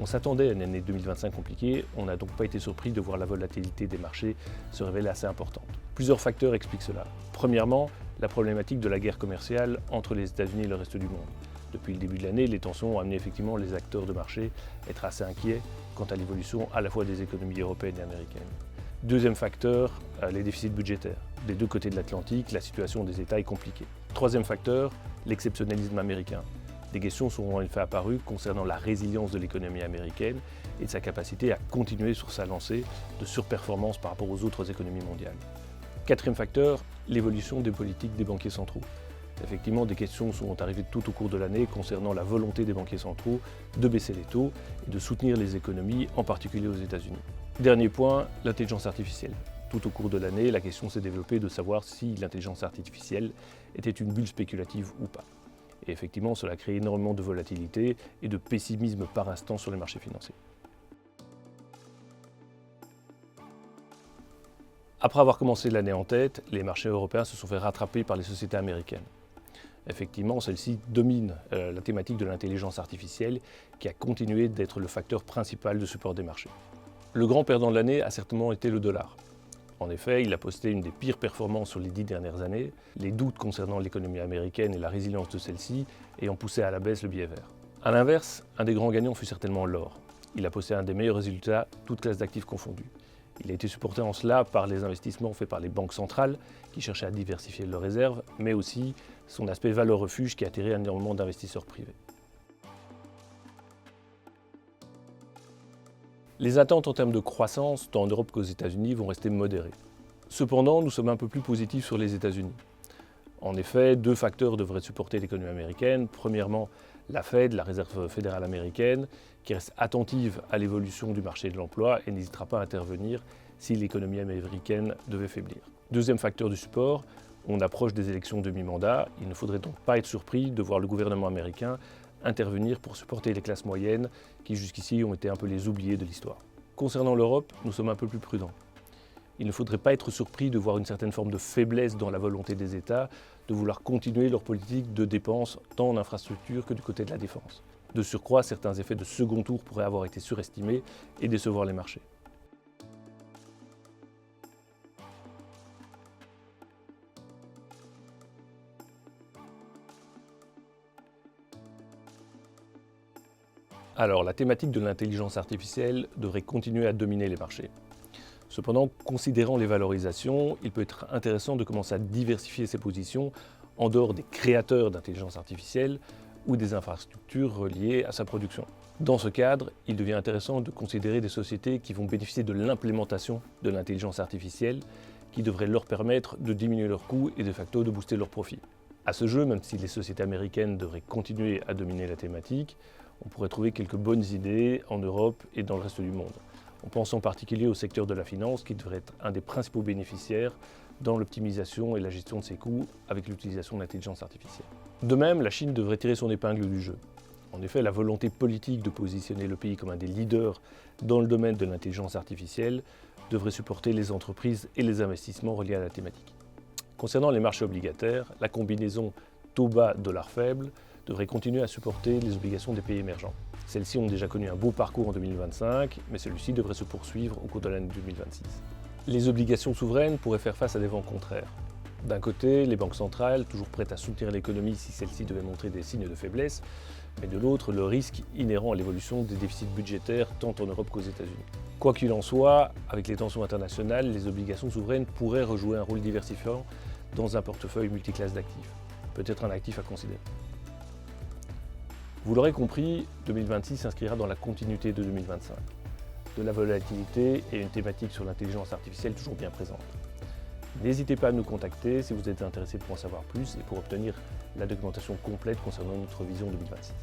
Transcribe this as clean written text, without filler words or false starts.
On s'attendait à une année 2025 compliquée, on n'a donc pas été surpris de voir la volatilité des marchés se révéler assez importante. Plusieurs facteurs expliquent cela. Premièrement, la problématique de la guerre commerciale entre les États-Unis et le reste du monde. Depuis le début de l'année, les tensions ont amené effectivement les acteurs de marché à être assez inquiets quant à l'évolution à la fois des économies européennes et américaines. Deuxième facteur, les déficits budgétaires. Des deux côtés de l'Atlantique, la situation des États est compliquée. Troisième facteur, l'exceptionnalisme américain. Des questions sont en effet apparues concernant la résilience de l'économie américaine et de sa capacité à continuer sur sa lancée de surperformance par rapport aux autres économies mondiales. Quatrième facteur, l'évolution des politiques des banquiers centraux. Effectivement, des questions sont arrivées tout au cours de l'année concernant la volonté des banquiers centraux de baisser les taux et de soutenir les économies, en particulier aux États-Unis. Dernier point, l'intelligence artificielle. Tout au cours de l'année, la question s'est développée de savoir si l'intelligence artificielle était une bulle spéculative ou pas. Et effectivement, cela crée énormément de volatilité et de pessimisme par instant sur les marchés financiers. Après avoir commencé l'année en tête, les marchés européens se sont fait rattraper par les sociétés américaines. Effectivement, celles-ci dominent la thématique de l'intelligence artificielle qui a continué d'être le facteur principal de support des marchés. Le grand perdant de l'année a certainement été le dollar. En effet, il a posté une des pires performances sur les 10 dernières années, les doutes concernant l'économie américaine et la résilience de celle-ci ayant poussé à la baisse le billet vert. A l'inverse, un des grands gagnants fut certainement l'or. Il a posté un des meilleurs résultats, toutes classes d'actifs confondues. Il a été supporté en cela par les investissements faits par les banques centrales qui cherchaient à diversifier leurs réserves, mais aussi son aspect valeur refuge qui a attiré énormément d'investisseurs privés. Les attentes en termes de croissance, tant en Europe qu'aux États-Unis, vont rester modérées. Cependant, nous sommes un peu plus positifs sur les États-Unis. En effet, deux facteurs devraient supporter l'économie américaine. Premièrement, la Fed, la Réserve fédérale américaine, qui reste attentive à l'évolution du marché de l'emploi et n'hésitera pas à intervenir si l'économie américaine devait faiblir. Deuxième facteur du support, on approche des élections de mi-mandat. Il ne faudrait donc pas être surpris de voir le gouvernement américain intervenir pour supporter les classes moyennes qui jusqu'ici ont été un peu les oubliés de l'histoire. Concernant l'Europe, nous sommes un peu plus prudents. Il ne faudrait pas être surpris de voir une certaine forme de faiblesse dans la volonté des États de vouloir continuer leur politique de dépenses tant en infrastructure que du côté de la défense. De surcroît, certains effets de second tour pourraient avoir été surestimés et décevoir les marchés. Alors, la thématique de l'intelligence artificielle devrait continuer à dominer les marchés. Cependant, considérant les valorisations, il peut être intéressant de commencer à diversifier ses positions en dehors des créateurs d'intelligence artificielle ou des infrastructures reliées à sa production. Dans ce cadre, il devient intéressant de considérer des sociétés qui vont bénéficier de l'implémentation de l'intelligence artificielle qui devrait leur permettre de diminuer leurs coûts et de facto de booster leurs profits. À ce jeu, même si les sociétés américaines devraient continuer à dominer la thématique, on pourrait trouver quelques bonnes idées en Europe et dans le reste du monde. On pense en particulier au secteur de la finance qui devrait être un des principaux bénéficiaires dans l'optimisation et la gestion de ses coûts avec l'utilisation de l'intelligence artificielle. De même, la Chine devrait tirer son épingle du jeu. En effet, la volonté politique de positionner le pays comme un des leaders dans le domaine de l'intelligence artificielle devrait supporter les entreprises et les investissements reliés à la thématique. Concernant les marchés obligataires, la combinaison taux bas, dollar faible devrait continuer à supporter les obligations des pays émergents. Celles-ci ont déjà connu un beau parcours en 2025, mais celui-ci devrait se poursuivre au cours de l'année 2026. Les obligations souveraines pourraient faire face à des vents contraires. D'un côté, les banques centrales, toujours prêtes à soutenir l'économie si celle-ci devait montrer des signes de faiblesse, mais de l'autre, le risque inhérent à l'évolution des déficits budgétaires tant en Europe qu'aux États-Unis. Quoi qu'il en soit, avec les tensions internationales, les obligations souveraines pourraient rejouer un rôle diversifiant dans un portefeuille multiclasse d'actifs. Peut-être un actif à considérer. Vous l'aurez compris, 2026 s'inscrira dans la continuité de 2025. De la volatilité et une thématique sur l'intelligence artificielle toujours bien présente. N'hésitez pas à nous contacter si vous êtes intéressé pour en savoir plus et pour obtenir la documentation complète concernant notre vision 2026.